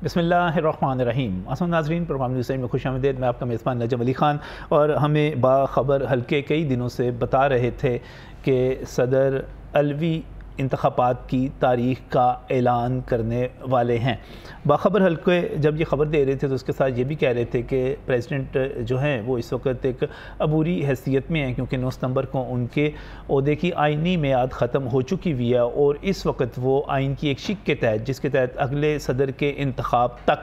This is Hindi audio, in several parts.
बिस्मिल्लाहिर्रहमानिर्रहीम। अस्सलाम नाज़रीन, प्रोग्राम न्यूज़ में खुशामदीद। मैं आपका मेज़बान नजम अली ख़ान, और हमें बाख़बर हल्के कई दिनों से बता रहे थे कि सदर अलवी इंतख़ाबात की तारीख़ का ऐलान करने वाले हैं। बाख़बर हल्के जब ये ख़बर दे रहे थे तो उसके साथ ये भी कह रहे थे कि प्रेसिडेंट जो हैं वो इस वक्त एक अबूरी हैसियत में हैं, क्योंकि 9 सितंबर को उनके ओहदे की आइनी मियाद ख़त्म हो चुकी हुई है और इस वक्त वो आइन की एक शिक के तहत, जिसके तहत अगले सदर के इंतख़ाब तक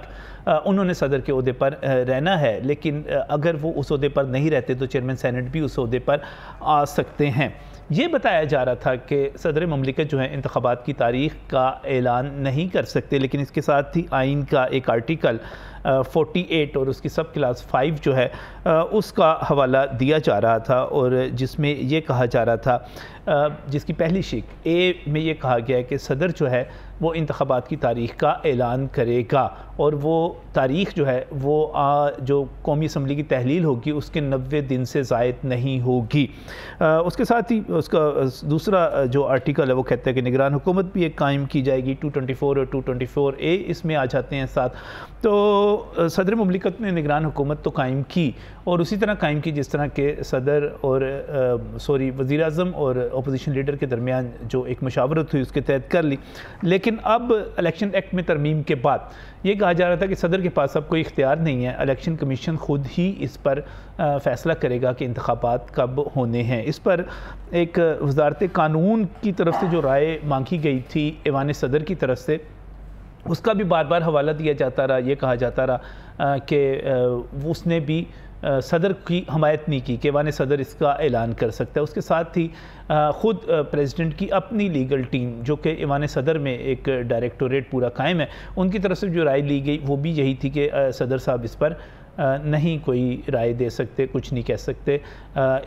उन्होंने सदर के ओहदे पर रहना है। लेकिन अगर वो उस ओहदे पर नहीं रहते तो चेयरमैन सेनेट भी उस ओहदे पर आ सकते हैं। ये बताया जा रहा था कि सदर ममलिकत जो है इंतख़ाबात की तारीख़ का ऐलान नहीं कर सकते, लेकिन इसके साथ ही आइन का एक आर्टिकल 48 और उसकी सब क्लास 5 जो है उसका हवाला दिया जा रहा था, और जिसमें ये कहा जा रहा था, जिसकी पहली शिक ए में ये कहा गया है कि सदर जो है वो इंतख़ाबात की तारीख़ का ऐलान करेगा, और वो तारीख़ जो है वो जो कौमी असम्बली की तहलील होगी उसके 90 दिन से ज़ायद नहीं होगी। उसके साथ ही उसका दूसरा जो आर्टिकल है वो कहता है कि निगरान हुकूमत भी एक कायम की जाएगी। 224 और 224A इसमें आ जाते हैं साथ। तो सदर मुमलिकत ने निगरान हुकूमत तो कायम की, और उसी तरह कायम की जिस तरह के सदर और वज़ीर आज़म और अपोजिशन लीडर के दरमियान जो एक मशावरत हुई उसके तहत कर ली। लेकिन अब इलेक्शन एक्ट में तरमीम के बाद ये कहा जा रहा था कि सदर के पास अब कोई इख्तियार नहीं है, इलेक्शन कमीशन ख़ुद ही इस पर फ़ैसला करेगा कि इंतख़ाबात कब होने हैं। इस पर एक वज़ारत कानून की तरफ से जो राय मांगी गई थी ऐवान सदर की तरफ से, उसका भी बार बार हवाला दिया जाता रहा। ये कहा जाता रहा कि उसने भी सदर की हमायत नहीं की कि ऐवान सदर इसका ऐलान कर सकता है। उसके साथ ही ख़ुद प्रेसिडेंट की अपनी लीगल टीम जो कि ऐवान सदर में एक डायरेक्टोरेट पूरा कायम है, उनकी तरफ से जो राय ली गई वो भी यही थी कि सदर साहब इस पर नहीं कोई राय दे सकते, कुछ नहीं कह सकते।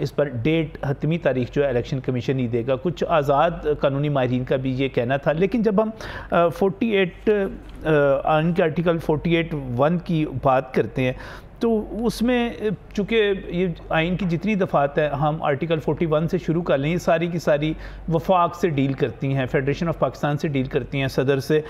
इस पर डेट हतमी तारीख जो है इलेक्शन कमीशन ही देगा। कुछ आज़ाद कानूनी माहिरीन का भी ये कहना था। लेकिन जब हम 48 आइन के आर्टिकल 48(1) की बात करते हैं तो उसमें चूँकि ये आइन की जितनी दफ़ात है, हम आर्टिकल 41 से शुरू कर लें, ये सारी की सारी वफाक से डील करती हैं, फेडरेशन ऑफ पाकिस्तान से डील करती हैं, सदर से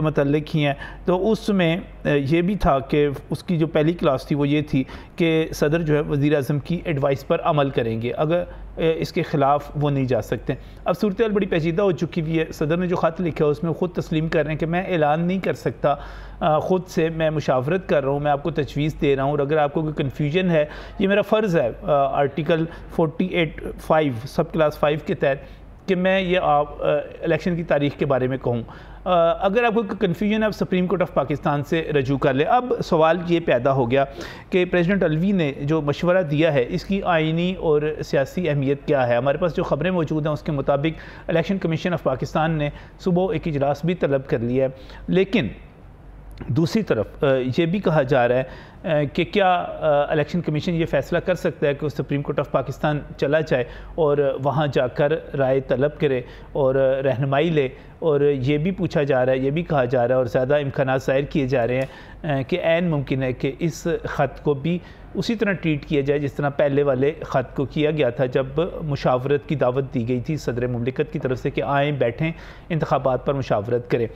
मतलब ही हैं। तो उसमें ये भी था कि उसकी जो पहली क्लास थी वो ये थी कि सदर जो है वज़ीर आज़म की एडवाइस पर अमल करेंगे, अगर इसके ख़िलाफ़ वो नहीं जा सकते। अब सूरत हाल बड़ी पेचीदा हो चुकी हुई है। सदर ने जो ख़त लिखा है उसमें ख़ुद तस्लीम कर रहे हैं कि मैं ऐलान नहीं कर सकता, ख़ुद से मैं मुशावरत कर रहा हूँ, मैं आपको तजवीज़ दे रहा हूँ, और अगर आपको कोई कन्फ्यूजन है, ये मेरा फ़र्ज़ है आर्टिकल 48(5) सब क्लास 5 के तहत कि मैं ये इलेक्शन की तारीख़ के बारे में कहूँ। अगर आपको कन्फ्यूजन है आप सुप्रीम कोर्ट ऑफ पाकिस्तान से रजू कर ले। अब सवाल ये पैदा हो गया कि प्रेसिडेंट अलवी ने जो मशवरा दिया है इसकी आइनी और सियासी अहमियत क्या है। हमारे पास जो ख़बरें मौजूद हैं उसके मुताबिक इलेक्शन कमीशन ऑफ पाकिस्तान ने सुबह एक इजलास भी तलब कर लिया है, लेकिन दूसरी तरफ ये भी कहा जा रहा है कि क्या इलेक्शन कमीशन ये फ़ैसला कर सकता है कि सुप्रीम कोर्ट ऑफ पाकिस्तान चला जाए और वहाँ जाकर राय तलब करे और रहनुमाई ले। और ये भी पूछा जा रहा है, ये भी कहा जा रहा है और ज़्यादा इम्कानात ज़ाहिर किए जा रहे हैं कि ऐन मुमकिन है कि इस ख़त को भी उसी तरह ट्रीट किया जाए जिस तरह पहले वाले ख़त को किया गया था, जब मुशावरत की दावत दी गई थी सदर मुमलिकत की तरफ से कि आएँ बैठें इंतख़ाबात पर मुशावरत करें।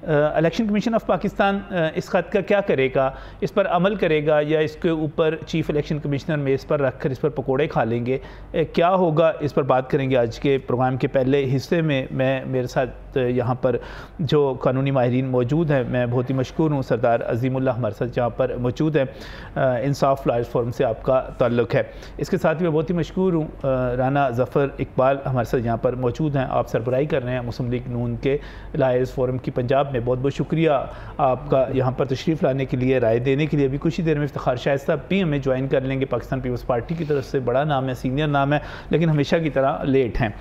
इलेक्शन कमीशन ऑफ पाकिस्तान इस ख़त का क्या करेगा, इस पर अमल करेगा या इसके ऊपर चीफ़ इलेक्शन कमिश्नर मेज़ पर रख कर इस पर पकोड़े खा लेंगे, क्या होगा, इस पर बात करेंगे आज के प्रोग्राम के पहले हिस्से में। मेरे साथ यहाँ पर जो कानूनी माहिरीन मौजूद हैं, मैं बहुत ही मशकूर हूँ, सरदार अज़ीमुल्लाह हमारे साथ यहाँ पर मौजूद हैं, इंसाफ लॉयर्स फोरम से आपका ताल्लुक़ है। इसके साथ ही मैं बहुत ही मशकूर हूँ, राना ज़फ़र इकबाल हमारे साथ यहाँ पर मौजूद हैं, आप सरबराही कर रहे हैं मुस्लिम लीग नून के लॉयर्स फोरम की पंजाब में। बहुत बहुत शुक्रिया आपका यहाँ पर तशरीफ़ लाने के लिए, राय देने के लिए। अभी कुछ ही देर में इफ्तिखार शाहिद साहब भी हमें ज्वाइन कर लेंगे, पाकिस्तान पीपल्स पार्टी की तरफ से, बड़ा नाम है, सीनियर नाम है, लेकिन हमेशा की तरह लेट हैं।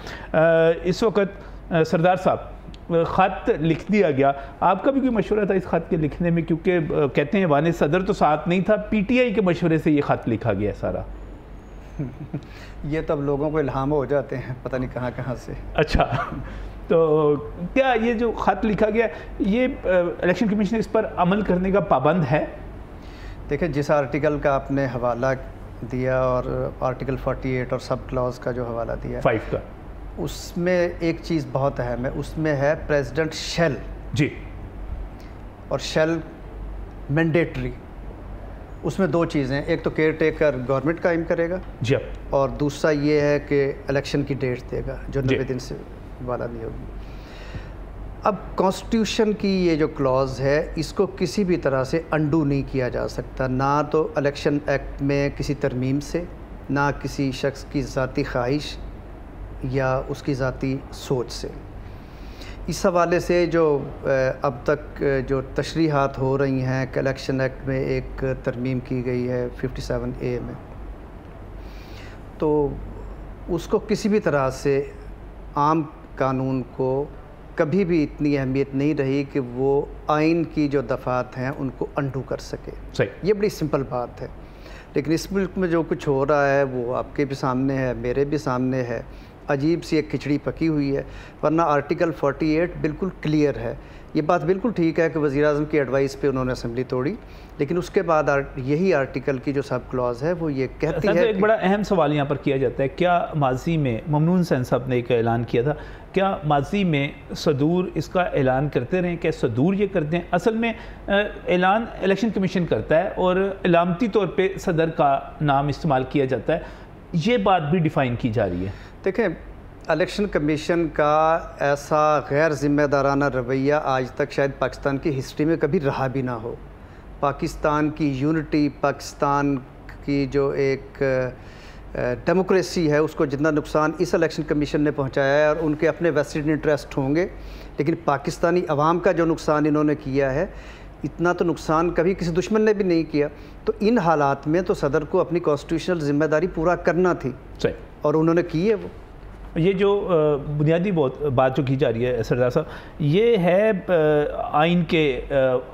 इस वक्त सरदार साहब ख़त लिख दिया गया, आपका भी कोई मशवरा था इस ख़त के लिखने में, क्योंकि कहते हैं वाने सदर तो साथ नहीं था, PTI के मशवरे से ये ख़त लिखा गया सारा। ये तब लोगों को इल्हाम हो जाते हैं, पता नहीं कहाँ कहाँ से। अच्छा, तो क्या ये जो ख़त लिखा गया ये इलेक्शन कमीशन इस पर अमल करने का पाबंद है? देखिए, जिस आर्टिकल का आपने हवाला दिया और आर्टिकल 48 और सब क्लॉज का जो हवाला दिया 5 का, उसमें एक चीज़ बहुत अहम है, उसमें है प्रेसिडेंट शेल जी, और शेल मैंडेटरी। उसमें दो चीज़ें, एक तो केयर टेकर गवर्नमेंट कायम करेगा जी, और दूसरा ये है कि इलेक्शन की डेट देगा जो 90 दिन से वाला नहीं होगी। अब कॉन्स्टिट्यूशन की ये जो क्लॉज है इसको किसी भी तरह से अंडू नहीं किया जा सकता, ना तो इलेक्शन एक्ट में किसी तरमीम से, ना किसी शख्स की ज़ाती ख्वाहिश या उसकी ज़ाती सोच से। इस हवाले से जो अब तक जो तशरीहात हो रही हैं कि इलेक्शन एक्ट में एक तरमीम की गई है 57A में, तो उसको किसी भी तरह से आम कानून को कभी भी इतनी अहमियत नहीं रही कि वो आइन की जो दफ़ात हैं उनको अंडू कर सके। सही। ये बड़ी सिंपल बात है, लेकिन इस मुल्क में जो कुछ हो रहा है वो आपके भी सामने है, मेरे भी सामने है। अजीब सी एक खिचड़ी पकी हुई है, वरना आर्टिकल 48 बिल्कुल क्लियर है। ये बात बिल्कुल ठीक है कि वज़ीर-ए-आज़म की एडवाइस पे उन्होंने असेंबली तोड़ी, लेकिन उसके बाद यही आर्टिकल की जो सब क्लॉज है वो ये कहती है। एक बड़ा अहम सवाल यहाँ पर किया जाता है, क्या माजी में ममनून हुसैन साहब ने एक ऐलान किया था, क्या माजी में सदूर इसका ऐलान करते रहे, क्या सदूर ये करते हैं? असल में ऐलान इलेक्शन कमीशन करता है और इलामती तौर पर सदर का नाम इस्तेमाल किया जाता है, ये बात भी डिफ़ाइन की जा रही है। देखें, इलेक्शन कमीशन का ऐसा गैर ज़िम्मेदाराना रवैया आज तक शायद पाकिस्तान की हिस्ट्री में कभी रहा भी ना हो। पाकिस्तान की यूनिटी, पाकिस्तान की जो एक डेमोक्रेसी है, उसको जितना नुकसान इस इलेक्शन कमीशन ने पहुंचाया है, और उनके अपने वेस्टेड इंटरेस्ट होंगे, लेकिन पाकिस्तानी अवाम का जो नुकसान इन्होंने किया है, इतना तो नुकसान कभी किसी दुश्मन ने भी नहीं किया। तो इन हालात में तो सदर को अपनी कॉन्स्टिट्यूशनल ज़िम्मेदारी पूरा करना थी सही, और उन्होंने की है। वो ये जो बुनियादी बात जो की जा रही है सरदार साहब, ये है आइन के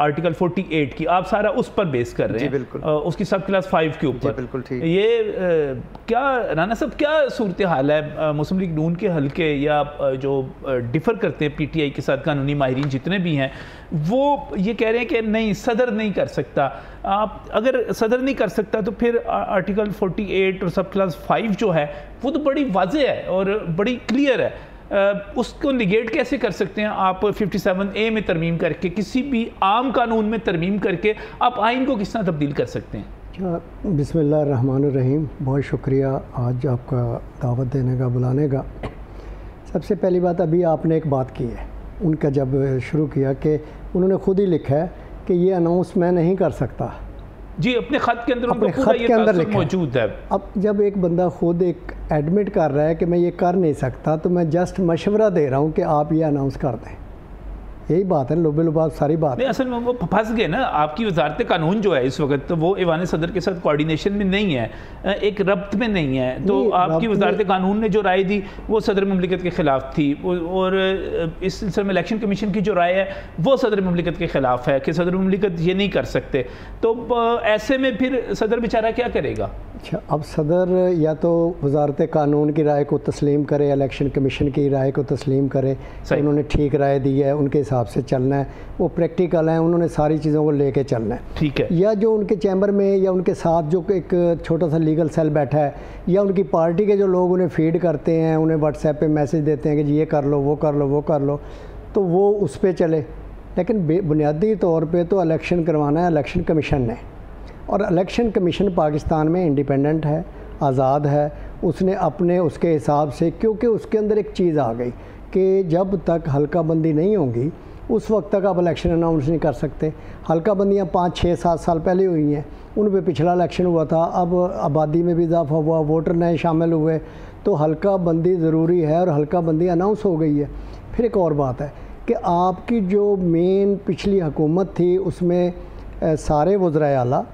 आर्टिकल 48 की, आप सारा उस पर बेस कर रहे हैं। बिल्कुल। उसकी सब क्लास 5 के ऊपर। बिल्कुल ठीक। ये क्या राना साहब, क्या सूरत हाल है मुस्लिम लीग नून के हल्के या जो डिफ़र करते हैं PTI के साथ, कानूनी माहिरीन जितने भी हैं, वो ये कह रहे हैं कि नहीं, सदर नहीं कर सकता। आप अगर सदर नहीं कर सकता तो फिर आर्टिकल 48 और सब क्लास 5 जो है वो तो बड़ी वाज़ेह है और बड़ी क्लियर है, उसको निगेट कैसे कर सकते हैं आप? 57A में तरमीम करके, किसी भी आम कानून में तरमीम करके आप आइन को किस तरह तब्दील कर सकते हैं? अच्छा, बिस्मिल्लाहिर्रहमानिर्रहीम। बहुत शुक्रिया आज आपका दावत देने का, बुलाने का। सबसे पहली बात, अभी आपने एक बात की है, उनका जब शुरू किया कि उन्होंने खुद ही लिखा है कि ये अनाउंस मैं नहीं कर सकता। जी, अपने ख़त के अंदर, अपने ख़त के अंदर मौजूद है। अब जब एक बंदा खुद एक एडमिट कर रहा है कि मैं ये कर नहीं सकता, तो मैं जस्ट मशवरा दे रहा हूँ कि आप ये अनाउंस कर दें। यही बात है, लुबे लुबाब सारी बात नहीं, असल में वो फंस गए ना। आपकी वजारत कानून जो है इस वक्त, तो वो ईवान सदर के साथ कोऑर्डिनेशन में नहीं है, एक रब्त में नहीं है। तो आपकी वजारत कानून ने जो राय दी वो सदर मुमलिकत के ख़िलाफ़ थी, और इस सिलसिले में इलेक्शन कमीशन की जो राय है वो सदर मुमलिकत के ख़िलाफ़ है कि सदर मुमलिकत ये नहीं कर सकते। तो ऐसे में फिर सदर बेचारा क्या करेगा? अच्छा, अब सदर या तो वजारत कानून की राय को तस्लीम करे, इलेक्शन कमीशन की राय को तस्लीम करे, उन्होंने ठीक राय दी है, उनके हिसाब से चलना है, वो प्रैक्टिकल हैं, उन्होंने सारी चीज़ों को लेके चलना है, ठीक है। या जो उनके चैम्बर में या उनके साथ जो एक छोटा सा लीगल सेल बैठा है, या उनकी पार्टी के जो लोग उन्हें फीड करते हैं, उन्हें व्हाट्सएप पे मैसेज देते हैं कि जी ये कर लो, वो कर लो, वो कर लो, तो वो उस पर चले। लेकिन बुनियादी तौर पर तो इलेक्शन करवाना है इलेक्शन कमीशन ने, और इलेक्शन कमीशन पाकिस्तान में इंडिपेंडेंट है, आज़ाद है। उसने अपने उसके हिसाब से, क्योंकि उसके अंदर एक चीज़ आ गई कि जब तक हल्का बंदी नहीं होगी उस वक्त तक आप इलेक्शन अनाउंस नहीं कर सकते। हल्का बंदियाँ 5, 6, 7 साल पहले हुई हैं, उन पे पिछला इलेक्शन हुआ था, अब आबादी में भी इजाफा हुआ, वोटर नए शामिल हुए, तो हल्का बंदी ज़रूरी है और हल्का बंदी अनाउंस हो गई है। फिर एक और बात है कि आपकी जो मेन पिछली हुकूमत थी उसमें सारे वज़राए आला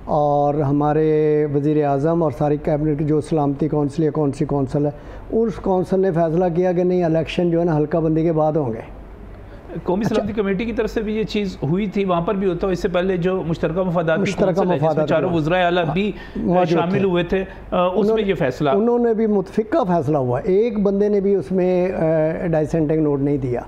और हमारे वज़ीर-ए-आज़म और सारी कैबिनेट की जो सलामती कौंसिल या कौन सी कौंसिल है, उस कौंसिल ने फैसला किया कि नहीं, इलेक्शन जो है ना हल्का बंदी के बाद होंगे। कौमी सलामती कमेटी की तरफ से भी ये चीज़ हुई थी, वहाँ पर भी होता है। इससे पहले जो मुश्तरका मफादात चारों वज़राए आला भी शामिल हुए थे, उसमें ये फैसला, उन्होंने भी मुतफ़िका फैसला हुआ, एक बंदे ने भी उसमें डाइसेंटिंग नोट नहीं दिया।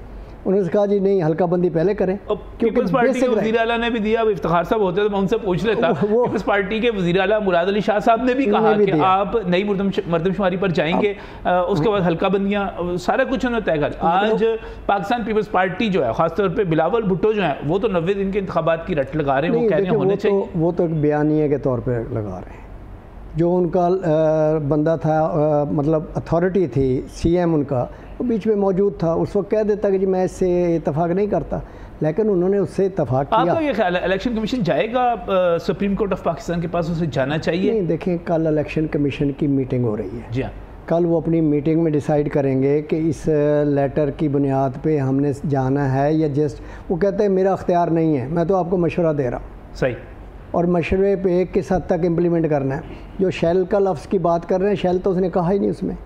उन्होंने कहा जी नहीं, हल्का बंदी पहले करें। पीपल्स पार्टी के वज़ीर आला ने भी दिया, इफ्तिखार साहब होते तो मैं उनसे पूछ लेता। पीपल्स पार्टी के वज़ीर आला मुराद अली शाह साहब ने भी कहा कि आप नई मरदमशुमारी पर जाएंगे, उसके बाद हल्का बंदियाँ, सारा कुछ उन्होंने तय कर। आज पाकिस्तान पीपल्स पार्टी जो है, खासतौर पर बिलावल भुट्टो जो है, वो तो 90 दिन के इंतखाबात की रट लगा रहे हैं, वो कह रहे हैं होने चाहिए। वो तो एक बयानिए के तौर पर लगा रहे हैं। जो उनका बंदा था, मतलब अथॉरिटी थी, CM उनका, वो बीच में मौजूद था, उस वक्त कह देता कि जी मैं इससे इत्तेफाक नहीं करता, लेकिन उन्होंने उससे इत्तेफाक किया। आपका ये ख्याल है इलेक्शन कमीशन जाएगा सुप्रीम कोर्ट ऑफ पाकिस्तान के पास, उसे जाना चाहिए? नहीं, देखें कल इलेक्शन कमीशन की मीटिंग हो रही है। जी हाँ, कल वो अपनी मीटिंग में डिसाइड करेंगे कि इस लेटर की बुनियाद पे हमने जाना है या जस्ट, वो कहते हैं मेरा अख्तियार नहीं है, मैं तो आपको मशवरा दे रहा हूँ। सही। और मशवरे पे किस हद तक इम्प्लीमेंट करना है। जो शेल का लफ्ज़ की बात कर रहे हैं, शेल तो उसने कहा ही नहीं उसमें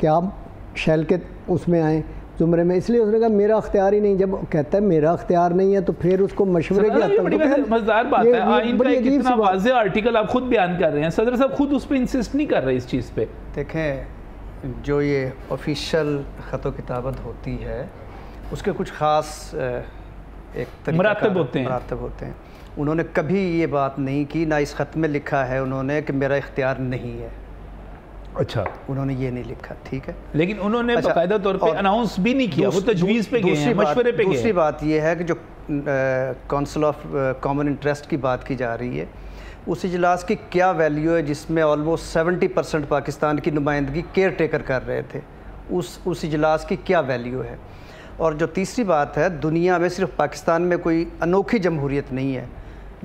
कि आप शेल के उसमें आएँ जुमरे में, इसलिए उसने कहा मेरा अख्तियार ही नहीं। जब कहता है मेरा अख्तियार नहीं है तो फिर उसको मशवरे की हद तक, मज़ेदार बात है, आइन का कितना वाज़ेह आर्टिकल आप खुद बयान कर रहे हैं, सदर साहब खुद उस पर इंसिस्ट नहीं कर रहे इस चीज़ पे। देखें, जो ये ऑफिशियल ख़त किताबत होती है उसके कुछ ख़ास एक मरातब होते हैं। उन्होंने कभी ये बात नहीं की, ना इस ख़त में लिखा है उन्होंने कि मेरा इख्तियार नहीं है। अच्छा, उन्होंने ये नहीं लिखा, ठीक है, लेकिन उन्होंने बाकायदा तौर पे अनाउंस भी नहीं किया, वो तजवीज़ पे गए हैं, मशवरे पे गए हैं। दूसरी बात ये है कि जो काउंसिल ऑफ कॉमन इंटरेस्ट की बात की जा रही है, उस इजलास की क्या वैल्यू है जिसमें ऑलमोस्ट 70% पाकिस्तान की नुमाइंदगी केयर टेकर कर रहे थे, उस इजलास की क्या वैल्यू है। और जो तीसरी बात है, दुनिया में सिर्फ पाकिस्तान में कोई अनोखी जमहूरियत नहीं है,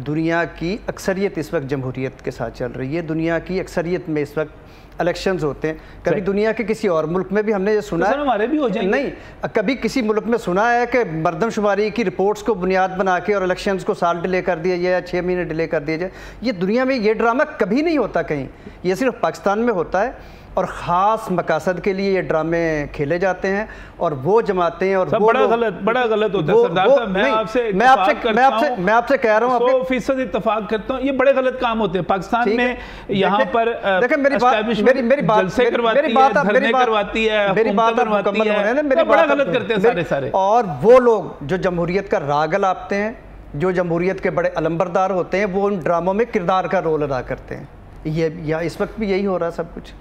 दुनिया की अक्सरियत इस वक्त जमहूरियत के साथ चल रही है। दुनिया की अक्सरियत में इस वक्त इलेक्शंस होते हैं। कभी दुनिया के किसी और मुल्क में भी हमने ये सुना है, हमारे भी हो जाएंगे। नहीं, कभी किसी मुल्क में सुना है कि मरदमशुमारी की रिपोर्ट्स को बुनियाद बना के और इलेक्शंस को साल डिले कर दिया जाए या 6 महीने डिले कर दिया जाए। ये दुनिया में ये ड्रामा कभी नहीं होता कहीं, ये सिर्फ पाकिस्तान में होता है और ख़ास मकासद के लिए ये ड्रामे खेले जाते हैं और वो जमाते और वो बड़ा गलत होता है। सरदार साहब, मैं आपसे कह रहा हूँ 100% इत्तेफाक करता हूँ, ये बड़े गलत काम होते हैं पाकिस्तान में। यहाँ पर देखिए मेरी बात बड़ा गलत करते हैं सारे। और वो लोग जो जमहूरियत का राग लापते हैं, जो जमहूरियत के बड़े अलंबरदार होते हैं, वो उन ड्रामों में किरदार का रोल अदा करते हैं। ये इस वक्त भी यही हो रहा है सब कुछ,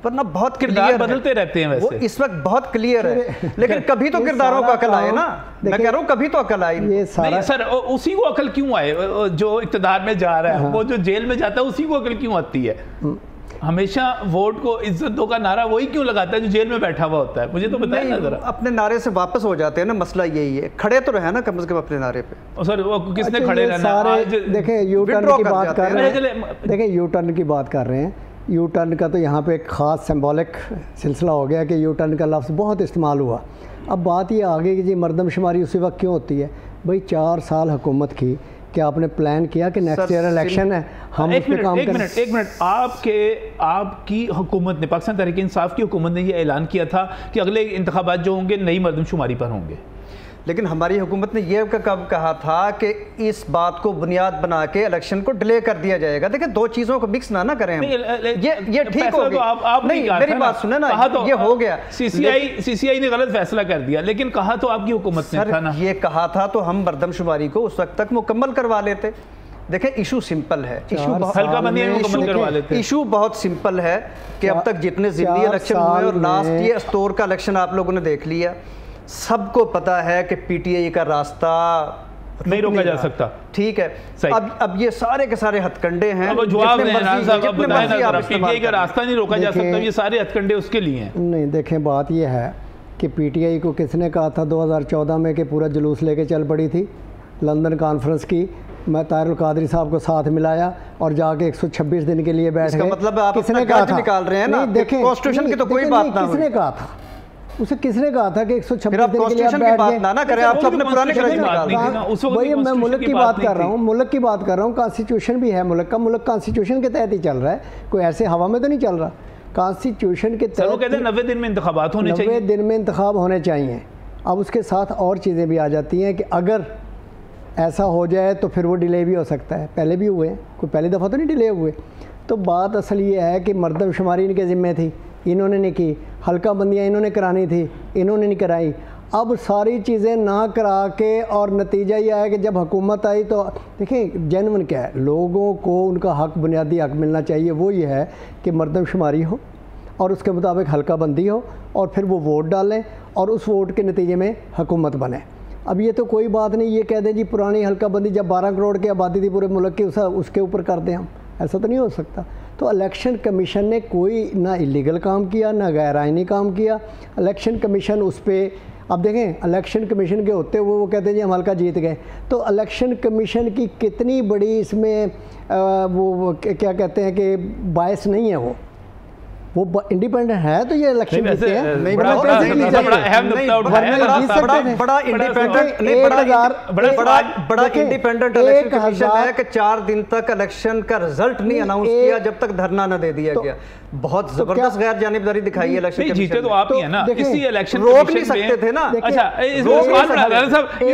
वरना बहुत किरदार बदलते रहते हैं वैसे। वो इस वक्त बहुत क्लियर है, लेकिन कभी तो किरदारों को अकल आए ना। मैं कह रहा हूँ कभी तो अकल आए। ये सारा सर, उसी को अकल क्यों आए जो इक़्तिदार में जा रहा है? वो जो जेल में जाता है उसी को अकल क्यों आती है? हमेशा वोट को इज्जत दो का नारा वही क्यों लगाता है जो जेल में बैठा हुआ होता है? मुझे तो बताइए ना जरा। अपने नारे से वापस हो जाते हैं ना, मसला यही है। खड़े तो रहे ना कम से कम अपने नारे पे। सर वो किसने खड़े रहना? देखें यू टर्न की बात कर रहे हैं, देखें यू टर्न की बात कर रहे हैं। यू टर्न का तो यहाँ पे एक ख़ास सिंबॉलिक सिलसिला हो गया कि यू टर्न का लफ्ज़ बहुत इस्तेमाल हुआ। अब बात ये आ गई कि जी मरदमशुमारी उसी वक्त क्यों होती है? भाई 4 साल हुकूमत की, क्या आपने प्लान किया कि नेक्स्ट ईयर इलेक्शन है, हम उस पर काम करें? एक मिनट, आपकी हुकूमत ने, पाकिस्तान तहरीक इंसाफ की हुकूमत ने यह ऐलान किया था कि अगले इंतखाबात जो होंगे नई मरदमशुमारी पर होंगे, लेकिन हमारी हुकूमत ने यह कब कहा था कि इस बात को बुनियाद बना के इलेक्शन को डिले कर दिया जाएगा। देखिए दो चीज़ों को मिक्स ना करें हम। ये ठीक हो गया। आप नहीं, मेरी बात सुने ना, तो ये हो गया। सीसीआई ने गलत फैसला कर दिया, लेकिन कहा तो आपकी हुकूमत ने था ना। ये कहा था तो हम मरदमशुमारी को उस वक्त तक मुकम्मल करवा लेते। देखें इशू सिंपल है, इशू बहुत सिंपल है कि अब तक जितने ज़िमनी इलेक्शन हुए और लास्ट ये स्टोर का इलेक्शन आप लोगों ने देख लिया, सबको पता है कि पीटीआई का रास्ता नहीं रोका जा सकता। ठीक है, अब ये सारे के सारे हथकंडे हैं। अब जवाब पीटीआई का रास्ता नहीं रोका जा सकता, ये सारे हथकंडे उसके लिए हैं। नहीं, देखें बात ये है कि पीटीआई को किसने कहा था 2014 में कि पूरा जुलूस लेके चल पड़ी थी लंदन कॉन्फ्रेंस की? मैं ताहिरुल कादरी साहब को साथ मिलाया और जाके 126 दिन के लिए बैठ गए। मतलब आप किसने कहा था? निकाल रहे हैं ना, कॉन्स्टिट्यूशन की तो कोई बात ना। किसने कहा था? उसे किसने कहा था कि 126 दिन के लिए बैठ गए? ना करें, आप तो अपने पुराने वही मैं मुल्क की बात कर रहा हूँ, मुल्क की बात कर रहा हूँ। कॉन्स्टिट्यूशन भी है मुल्क का, मुल्क कॉन्स्टिट्यूशन के तहत ही चल रहा है, कोई ऐसे हवा में तो नहीं चल रहा। कॉन्स्टिट्यूशन के तहत 90 दिन में इंतखाबात होने चाहिए, 90 दिन में इंतखाब होने चाहिए। अब उसके साथ और चीज़ें भी आ जाती हैं कि अगर ऐसा हो जाए तो फिर वो डिले भी हो सकता है। पहले भी हुए, कोई पहली दफ़ा तो नहीं डिले हुए। तो बात असल ये है कि मरदमशुमारी इनके ज़िम्मे थी, इन्होंने नहीं की। हल्का बंदियाँ इन्होंने करानी थी, इन्होंने नहीं कराई। अब सारी चीज़ें ना करा के और नतीजा ये आया कि जब हुकूमत आई तो देखें जेन्युइन क्या है, लोगों को उनका हक, बुनियादी हक मिलना चाहिए। वो ये है कि मर्दमशुमारी हो और उसके मुताबिक हल्का बंदी हो और फिर वो वोट डालें और उस वोट के नतीजे में हुकूमत बने। अब ये तो कोई बात नहीं, ये कह दें जी पुरानी हल्का बंदी जब 12 करोड़ की आबादी थी पूरे मुल्क की, उसके ऊपर कर दें हम, ऐसा तो नहीं हो सकता। तो इलेक्शन कमीशन ने कोई ना इलीगल काम किया ना गैर आइनी काम किया। इलेक्शन कमीशन उस पर, अब देखें इलेक्शन कमीशन के होते वो कहते हैं जी हम हल्का जीत गए, तो इलेक्शन कमीशन की कितनी बड़ी इसमें वो क्या कहते हैं कि बायस नहीं है, वो इंडिपेंडेंट है तो ये इलेक्शन जीते हैं। नहीं, बड़ा इंडिपेंडेंट, बड़ा इंडिपेंडेंट इलेक्शन कमीशन है कि 4 दिन तक इलेक्शन का रिजल्ट नहीं अनाउंस किया जब तक धरना न दे दिया गया। बहुत जबरदस्त गैर जानिबदारी दिखाई है इलेक्शन कमीशन। जीते तो आप ही है ना, इसी इलेक्शन रोक नहीं सकते थे ना। अच्छा, इस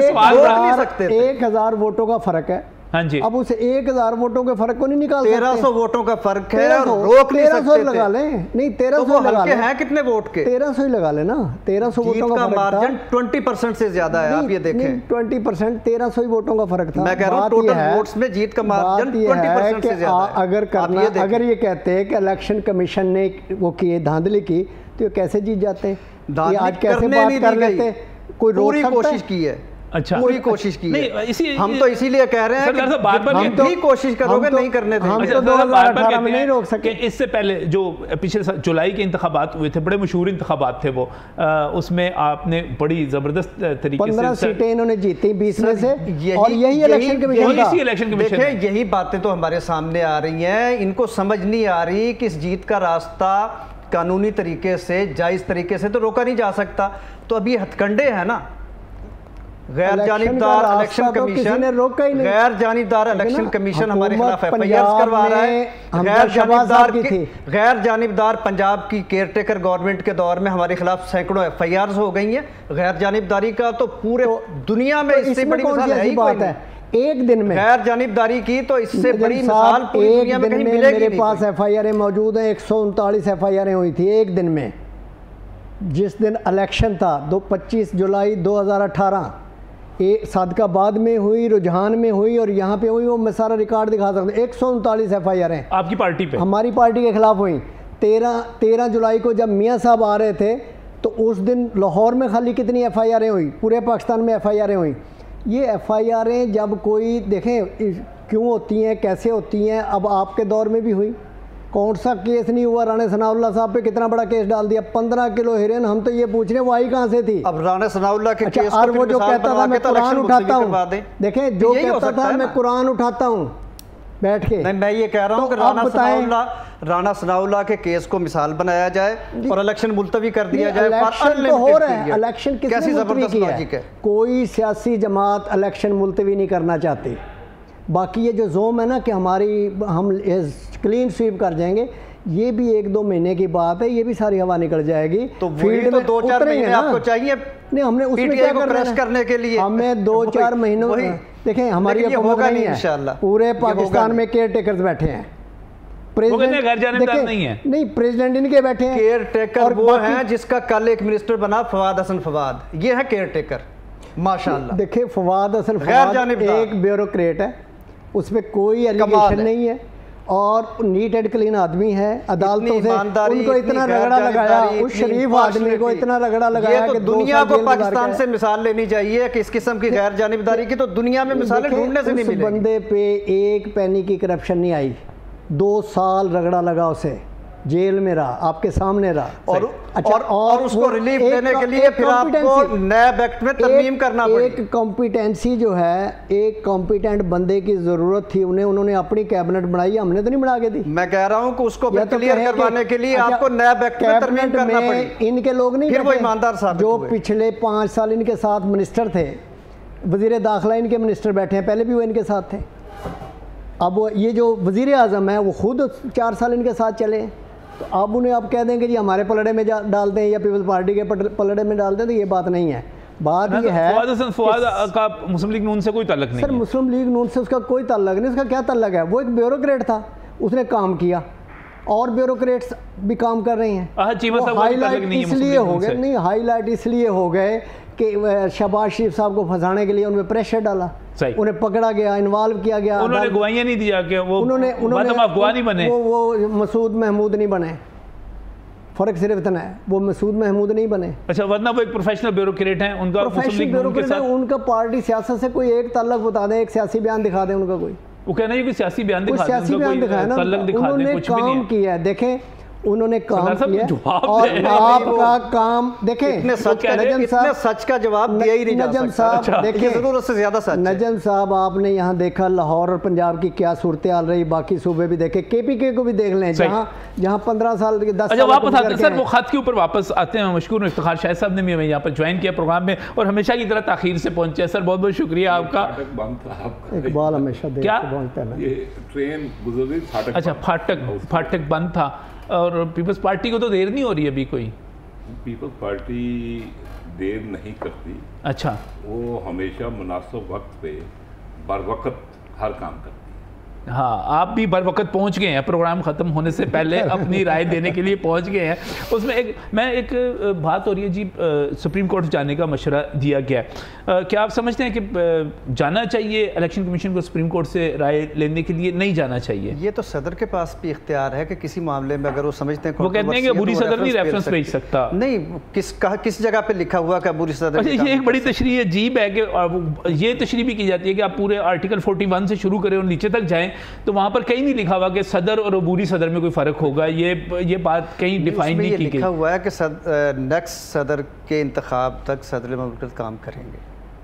सवाल रोक नहीं सकते थे। 1000 वोटों का फर्क है। हाँ जी, अब उसे 1000 वोटों के फर्क को नहीं निकाल सकते। 1300 वोटों का फर्क है और रोक नहीं सकते थे। लगा लें, नहीं 1300 तो लगा लें। हैं कितने वोट के? 1300 ही लगा लेना। 1300 वोटों का मार्जिन 20% से ज्यादा है। आप ये देखें 20%, 1300 ही वोटों का फर्क था। मैं कह रहा हूं टोटल वोट्स में जीत का मार्जिन 20% से ज्यादा है। अगर करना, अगर ये कहते हैं कि इलेक्शन कमीशन ने वो किए धांधली की, तो ये कैसे जीत जाते? आज कैसे बात कर लेते? कोई पूरी कोशिश की है। अच्छा, पूरी कोशिश की है। इसी हम तो इसीलिए कह रहे हैं कि बात पर हम भी कोशिश करोगे नहीं करने देंगे। हम तो 2018 में नहीं रोक सके। इससे पहले जो पिछले जुलाई के इंतखाबात हुए थे, बड़े मशहूर इंतखाबात थे वो, उसमें आपने बड़ी जबरदस्त तरीके से 15 सीटें इन्होंने जीती 20 में से, और यही इलेक्शन कमीशन। देखिए यही बातें तो हमारे सामने आ रही हैं। इनको समझ नहीं आ रही कि इस जीत का रास्ता कानूनी तरीके से, जायज तरीके से तो रोका नहीं जा सकता। तो अब ये हथकंडे हैं ना, गैर जानिबदार इलेक्शन कमीशन, गैर जानिबदार इलेक्शन कमीशन हमारे खिलाफ एफआईआर करवा रहा है। गैर जानिबदार पंजाब की केयरटेकर गवर्नमेंट के दौर में हमारे खिलाफ सैकड़ों एफआईआर हो गई हैं। गैर जानिबदारी का तो पूरे दुनिया में इससे बड़ी मिसाल है ही बात है। एक दिन में गैर जानिबदारी की तो इससे बड़ी मिसाल पूरी दुनिया में कहीं मिलेगी नहीं। मेरे पास एफआईआर मौजूद है, 139 एफआईआर हुई थी एक दिन में। जिस दिन इलेक्शन था 25 जुलाई 2018, सादकाबाद में हुई, रुझान में हुई और यहाँ पे हुई, वो मैं सारा रिकॉर्ड दिखा सकता हूँ। 139 एफआईआर हैं आपकी पार्टी पे, हमारी पार्टी के खिलाफ हुई। 13 जुलाई को जब मियाँ साहब आ रहे थे तो उस दिन लाहौर में खाली कितनी एफआईआर हुई? पूरे पाकिस्तान में एफआईआर हुई। ये एफआईआर जब कोई देखें क्यों होती हैं, कैसे होती हैं, अब आपके दौर में भी हुई। कौन सा केस नहीं हुआ? राणा सनाउल्लाह साहब पे कितना बड़ा केस डाल दिया, 15 किलो हेरोइन। हम तो ये पूछ रहे हैं वो आई कहाँ से थी? अब राणा सनाउल्लाह के केस और वो जो कहता था मैं कुरान उठाता हूँ, देखें जो कहता था मैं कुरान उठाता हूँ बैठ के। नहीं, मैं ये कह रहा हूँ कि राणा सनाउल्लाह के केस को मिसाल बनाया जाए और इलेक्शन मुलतवी कर दिया जाए। इलेक्शन तो हो रहा है, इलेक्शन किसने मुलतवी किया है? कोई सियासी जमात इलेक्शन मुलतवी नहीं करना चाहती। बाकी ये जो जोम है ना कि हम क्लीन स्वीप कर जाएंगे, ये भी 1-2 महीने की बात है, ये भी सारी हवा निकल जाएगी। तो फील्ड में 2-4 महीने आपको चाहिए। नहीं, हमने उसमें क्या करने के लिए हमें 2-4 महीनों, देखें हमारी हुकूमत नहीं है, पूरे पाकिस्तान में केयर टेकर्स बैठे हैं। नहीं, प्रेसिडेंट इनके बैठे हैं। केयर टेकर वो हैं जिसका कल एक मिनिस्टर बना फवाद हसन फवाद, ये है केयर टेकर माशाल्लाह। देखिए फवाद हसन फवाद एक ब्यूरोक्रेट है, उसमें कोई एलिगेशन नहीं है और नीट एंड क्लीन आदमी है। अदालतों से उनको इतना रगड़ा लगाया, उस शरीफ आदमी को इतना रगड़ा लगाया कि दुनिया को पाकिस्तान से मिसाल लेनी चाहिए कि इस किस्म की गैर जानिबदारी की तो दुनिया में मिसालें ढूंढने से नहीं मिलेगी। बंदे पे एक पैनी की करप्शन नहीं आई, 2 साल रगड़ा लगा, उसे जेल में रहा, आपके सामने रहा। और उसको रिलीफ देने के लिए फिर आपको नैब एक्ट में तरमीम करना पड़ी। एक कॉम्पिटेंसी जो है, एक कॉम्पिटेंट बंदे की जरूरत थी, उन्होंने अपनी कैबिनेट बनाई, हमने तो नहीं बना के दी। मैं कह रहा हूँ कि उसको क्लियर करवाने के लिए आपको नैब एक्ट में तरमीम करना पड़ी। इनके लोग नहीं, फिर वो ईमानदार साहब जो पिछले 5 साल इनके साथ मिनिस्टर थे, वजीर दाखिला इनके मिनिस्टर बैठे हैं, पहले भी वो इनके साथ थे। अब ये जो वजीर आज़म है वो खुद 4 साल इनके साथ चले, तो आप उन्हें आप कह देंगे जी हमारे पलड़े में डाल दें या पीपल्स पार्टी के पलड़े में डाल दें, तो ये बात नहीं है। बात ये है फवाद का मुस्लिम लीग नून से कोई ताल्लुक नहीं सर, मुस्लिम लीग नून से उसका कोई ताल्लुक नहीं। उसका क्या ताल्लुक है? वो एक ब्यूरोक्रेट था, उसने काम किया और ब्यूरोक्रेट्स भी काम कर रहे हैं। हाईलाइट इसलिए हो गए, नहीं हाईलाइट इसलिए हो गए कि शहबाज शरीफ साहब को फंसाने के लिए उनमें प्रेशर डाला, उन्हें पकड़ा गया, इन्वॉल्व किया गया, उन्होंने गवाहियां नहीं दिया कि वो उन्होंने गवाह नहीं बने, वो मसूद महमूद नहीं बने, फ़र्क सिर्फ इतना है, वो मसूद महमूद नहीं बने। अच्छा, वरना वो एक प्रोफेशनल ब्यूरोक्रेट हैं, उनका प्रोफेशनल ब्यूरोक्रेट है, उनका पार्टी सियासत से कोई एक ताल्लुक बता दें, एक सियासी बयान दिखा दें उनका, कोई वो कहना है कि सियासी बयान दिखा दें, सियासी बयान दिखाया ना, उन्होंने काम किया है, देखें उन्होंने काम किया और आपका काम देखें, इतने सच का जवाब दिया ही नहीं जा सकता। नजम साहब देखिए, जरूरत से ज्यादा सच। नजम साहब आपने यहाँ देखा लाहौर और पंजाब की क्या सूरत हाल रही, बाकी सूबे भी देखे, KPK को भी देख लें, जहाँ 15 साल के 10 साल वापस आते हैं सर, वो खत के ऊपर वापस आते हैं। मशकूर इफ्तिखार शाह साहब ने भी हमें यहाँ पर ज्वाइन किया प्रोग्राम में और हमेशा की तरह ताखीर से पहुंचे सर, बहुत बहुत शुक्रिया आपका। इकबाल हमेशा क्या ट्रेन गुजरी, अच्छा फाटक बंद था और पीपल्स पार्टी को तो देर नहीं हो रही अभी कोई? पीपल्स पार्टी देर नहीं करती। अच्छा, वो हमेशा मुनासिब वक्त पे बर वक्त हर काम करती है। हाँ, आप भी बर वक्त पहुँच गए हैं, प्रोग्राम ख़त्म होने से पहले अपनी राय देने के लिए पहुँच गए हैं। उसमें एक बात हो रही है जी, सुप्रीम कोर्ट जाने का मशवरा दिया गया है, क्या आप समझते हैं कि जाना चाहिए इलेक्शन कमीशन को सुप्रीम कोर्ट से राय लेने के लिए, नहीं जाना चाहिए? ये तो सदर के पास भी इख्तियार है कि किसी मामले में अगर वो समझते हैं, वो कहते हैं कि अबूरी सदर नहीं रेफरेंस भेज सकता। नहीं, किस जगह पे लिखा हुआ कि अबूरी सदर? ये एक बड़ी तशरीह अजीब है कि ये तशरीह भी की जाती है कि आप पूरे आर्टिकल 41 से शुरू करें और नीचे तक जाएं, तो वहाँ पर कहीं नहीं लिखा हुआ कि सदर और अबूरी सदर में कोई फ़र्क होगा। ये बात कहीं डिफाइन नहीं की गई। लिखा हुआ है कि नेक्स्ट सदर के इंतखाब तक सदर ममलकत काम करेंगे,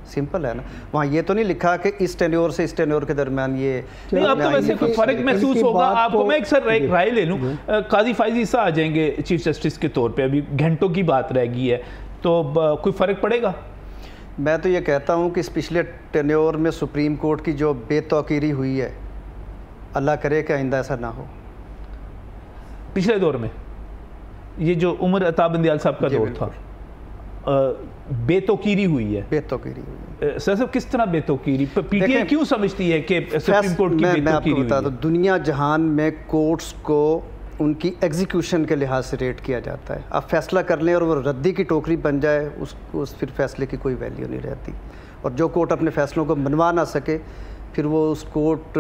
सिंपल है ना। वहाँ ये तो नहीं लिखा कि इस टेन्योर से इस टेन्योर के दरमियान ये नहीं। अब तो वैसे कोई फ़र्क महसूस होगा आपको? मैं एक सर राय ले लूँ, काजी फायज़ ईसा आ जाएंगे चीफ जस्टिस के तौर पर, अभी घंटों की बात रह गई है, तो कोई फ़र्क पड़ेगा? मैं तो ये कहता हूँ कि इस पिछले टेन्योर में सुप्रीम कोर्ट की जो बेतौकीरी हुई है, अल्लाह करे कि आइंदा ऐसा ना हो। पिछले दौर में ये जो उमर अता बंदियाल साहब का दौर था, बेतौकीरी हुई है। बेतौकीरी हुई है सर, किस तरह बेतौकीरी? पीटीआई क्यों समझती है कि सुप्रीम कोर्ट की बेतौकीरी हुई है? दुनिया जहान में कोर्ट्स को उनकी एग्जीक्यूशन के लिहाज से रेट किया जाता है। आप फैसला कर लें और वो रद्दी की टोकरी बन जाए, उस फिर फैसले की कोई वैल्यू नहीं रहती। और जो कोर्ट अपने फैसलों को मनवा ना सके, फिर वो उस कोर्ट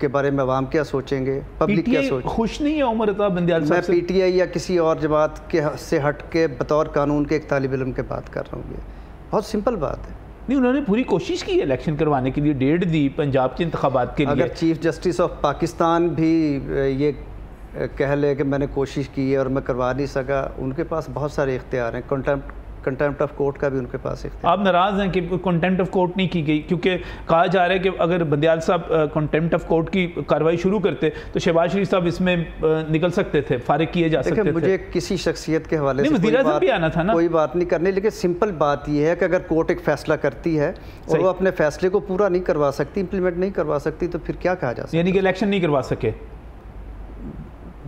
के बारे में अवाम क्या सोचेंगे, पब्लिक क्या सोचेंगे? खुश नहीं है उमर अता बंदियाल साहब से? मैं पीटीआई या किसी और जमात के से हट के बतौर कानून के एक तालिब इल्म के बात कर रहा हूँ। ये बहुत सिंपल बात है। नहीं, उन्होंने पूरी कोशिश की इलेक्शन करवाने के लिए, डेट दी पंजाब के इंतखाबात के लिए। अगर चीफ जस्टिस ऑफ पाकिस्तान भी ये कह ले कि मैंने कोशिश की है और मैं करवा नहीं सका, उनके पास बहुत सारे इख्तियार हैं। कंटेम्प्ट ऑफ कोर्ट का भी उनके पास इख्तियार। आप नाराज़ हैं कि कंटेम्प्ट ऑफ कोर्ट नहीं की गई? क्योंकि कहा जा रहा है कि अगर बंदियाल साहब कंटेम्प्ट ऑफ कोर्ट की कार्रवाई शुरू करते तो शहबाज शरीफ साहब इसमें निकल सकते थे, फारिग किए जा सकते थे। मुझे किसी शख्सियत के हवाले से भी आना था ना, कोई बात नहीं करनी, लेकिन सिंपल बात यह है कि अगर कोर्ट एक फैसला करती है और वो अपने फैसले को पूरा नहीं करवा सकती, इंप्लीमेंट नहीं करवा सकती, तो फिर क्या कहा जा सकता है? यानी कि इलेक्शन नहीं करवा सके,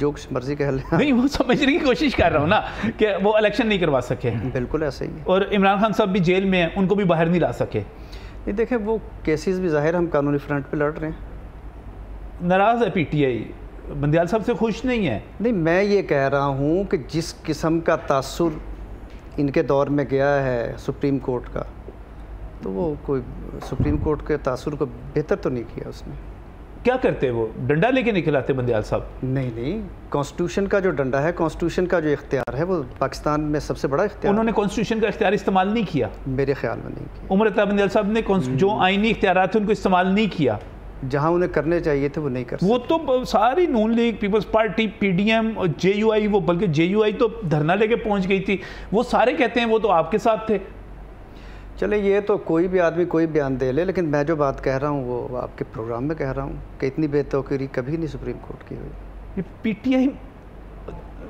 जो मर्जी कह ले। नहीं, वो समझने की कोशिश कर रहा हूँ ना कि वो इलेक्शन नहीं करवा सके। बिल्कुल ऐसा ही है। और इमरान खान साहब भी जेल में हैं, उनको भी बाहर नहीं ला सके। नहीं, देखें वो केसेस भी जाहिर हम कानूनी फ्रंट पे लड़ रहे हैं। नाराज़ है पीटीआई, बंदियाल साहब से खुश नहीं है? नहीं, मैं ये कह रहा हूँ कि जिस किस्म का तासुर इनके दौर में गया है सुप्रीम कोर्ट का, तो वो कोई सुप्रीम कोर्ट के तासुर को बेहतर तो नहीं किया उसने। क्या करते वो? डंडा लेके निकल आते बंदियाल साहब? नहीं, कॉन्स्टिट्यूशन का जो डंडा है, कॉन्स्टिट्यूशन का जो इख्तियार है, वो पाकिस्तान में सबसे बड़ा इख्तियार। उन्होंने कॉन्स्टिट्यूशन का इख्तियार इस्तेमाल नहीं किया मेरे ख्याल में नहीं किया। उमर अता बंदियाल साहब ने जो आईनी इख्तियार थे उनको इस्तेमाल नहीं किया। जहाँ उन्हें करने चाहिए थे वो नहीं कर वो तो सारी नून लीग, पीपल्स पार्टी, PDM और JUI, वो बल्कि JUI तो धरना लेके पहुँच गई थी, वो सारे कहते हैं वो तो आपके साथ थे। चले, ये तो कोई भी आदमी कोई बयान दे ले, लेकिन मैं जो बात कह रहा हूँ वो आपके प्रोग्राम में कह रहा हूँ कि इतनी बेतौकीरी कभी नहीं सुप्रीम कोर्ट की हुई। ये PTI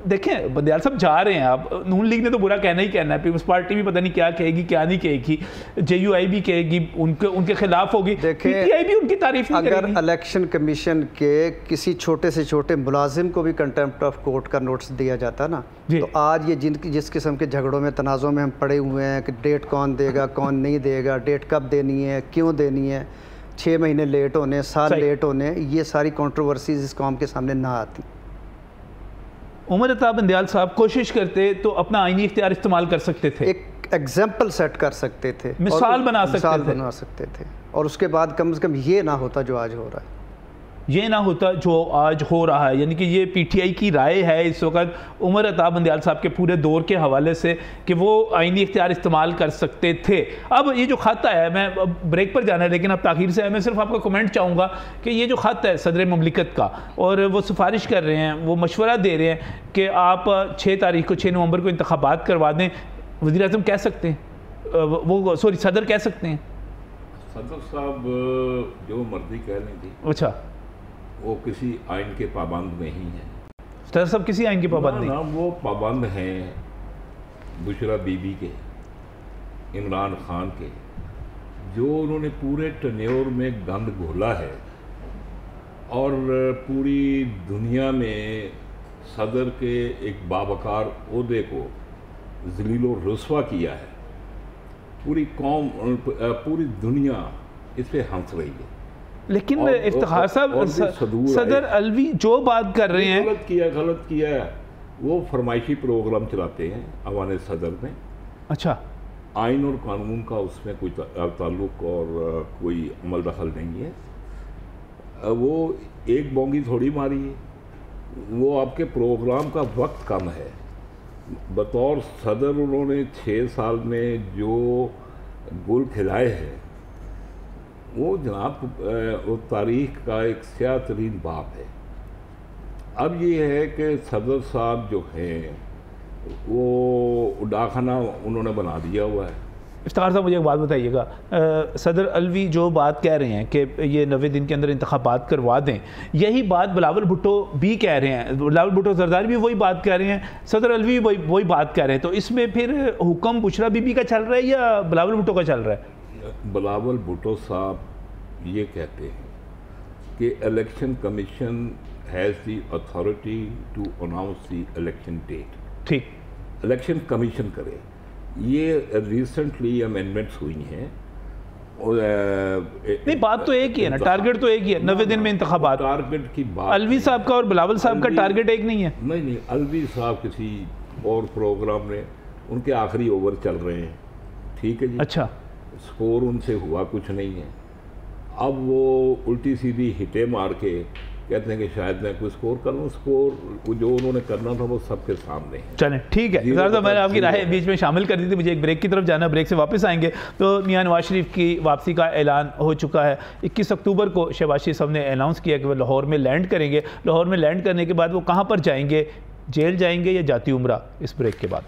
देखें, बंदियाल साहब जा रहे हैं, आप नून लीग ने तो बुरा कहना ही कहना है, पीपल्स पार्टी भी पता नहीं क्या कहेगी क्या नहीं कहेगी, JUI भी कहेगी, उनके खिलाफ होगी, PTI भी उनकी तारीफ नहीं करेगी। अगर इलेक्शन कमीशन के किसी छोटे से छोटे मुलाजिम को भी कंटेम्प्ट ऑफ कोर्ट का नोटिस दिया जाता ना, तो आज ये जिस किस्म के झगड़ों में, तनाज़ों में हम पड़े हुए हैं कि डेट कौन देगा कौन नहीं देगा, डेट कब देनी है, क्यों देनी है, 6 महीने लेट होने, साल लेट होने, ये सारी कंट्रोवर्सीज इस कौम के सामने ना आती। उमर अता बंदियाल साहब कोशिश करते तो अपना आईनी इख्तियार इस्तेमाल कर सकते थे। एग्जाम्पल सेट कर सकते थे, मिसाल बना सकते थे, और उसके बाद कम से कम ये ना होता जो आज हो रहा है, ये ना होता जो आज हो रहा है। यानी कि ये पीटीआई की राय है इस वक्त उमर अता बंदियाल साहब के पूरे दौर के हवाले से कि वो आईनी इख्तियार इस्तेमाल कर सकते थे। अब ये जो खत है, मैं ब्रेक पर जाना है लेकिन अब ताखीर से है, मैं सिर्फ आपका कमेंट चाहूँगा कि ये जो खत है सदर ममलिकत का, और वो सिफारिश कर रहे हैं, वो मशवरा दे रहे हैं कि आप 6 तारीख को 6 नवंबर को इंतखाबात करवा दें, वज़ीर आज़म कह सकते हैं, वो सॉरी सदर कह सकते हैं? सदर साहब जो मर्जी कह लें थी, अच्छा, वो किसी आइन के पाबंद नहीं है। सदर साहब किसी आइन के पाबंद नहीं? वो पाबंद हैं बुशरा बीबी के, इमरान खान के, जो उन्होंने पूरे टन्योर में गंद घोला है और पूरी दुनिया में सदर के एक बावकार ओहदे को ज़लील और रुस्वा किया है। पूरी कौम, पूरी दुनिया इस पे हंस रही है। लेकिन इफ्तिखार साहब, सदर अलवी जो बात कर रहे हैं, गलत किया है। वो फरमाइशी प्रोग्राम चलाते हैं अवान सदर में। अच्छा, आइन और कानून का उसमें कोई ताल्लुक और कोई अमल दखल नहीं है। वो एक बोंगी थोड़ी मारी है, वो आपके प्रोग्राम का वक्त कम है। बतौर सदर उन्होंने 6 साल में जो गुल खिलाए हैं, वो जनाब वो तारीख़ का एक स्याह तरीन बाब है। अब ये है कि सदर साहब जो हैं वो डाखाना उन्होंने बना दिया हुआ है। इफ्तिखार साहब मुझे एक बात बताइएगा, सदर अलवी जो बात कह रहे हैं कि ये 90 दिन के अंदर इंतखाबात करवा दें, यही बात बिलावल भुट्टो भी कह रहे हैं, बिलावल भुट्टो जरदारी भी वही बात कह रहे हैं, सदर अलवी भी वही बात कह रहे हैं। तो इसमें फिर हुक्म बुशरा बीबी का चल रहा है या बिलावल भुट्टो का चल रहा है? बिलावल भुट्टो साहब ये कहते हैं कि election commission has the authority to announce the election date. ठीक, इलेक्शन कमीशन करे। ये रिसेंटली अमेंडमेंट्स हुई हैं। नहीं, बात तो एक ही है ना, टारगेट तो एक ही है, 90 दिन में इंतखाबात। टारगेट की बात अलवी साहब का और बिलावल साहब का टारगेट एक नहीं है। नहीं, अलवी साहब किसी और प्रोग्राम में, उनके आखिरी ओवर चल रहे हैं, ठीक है जी। अच्छा, स्कोर उनसे हुआ कुछ नहीं है। अब वो उल्टी सीधी हिटे मार के कहते हैं कि शायद मैं कोई स्कोर कर लूँ। स्कोर जो उन्होंने करना था वो सबके सामने है। चलें, ठीक है। तो मैंने आपकी राय बीच में शामिल कर दी थी, मुझे एक ब्रेक की तरफ जाना, ब्रेक से वापस आएंगे तो मियां नवाज शरीफ की वापसी का ऐलान हो चुका है। 21 अक्टूबर को शहबाज शरीफ साहब ने अनाउंस किया कि वो लाहौर में लैंड करेंगे। लाहौर में लैंड करने के बाद वो कहाँ पर जाएंगे, जेल जाएंगे या जाती उम्रा? इस ब्रेक के बाद।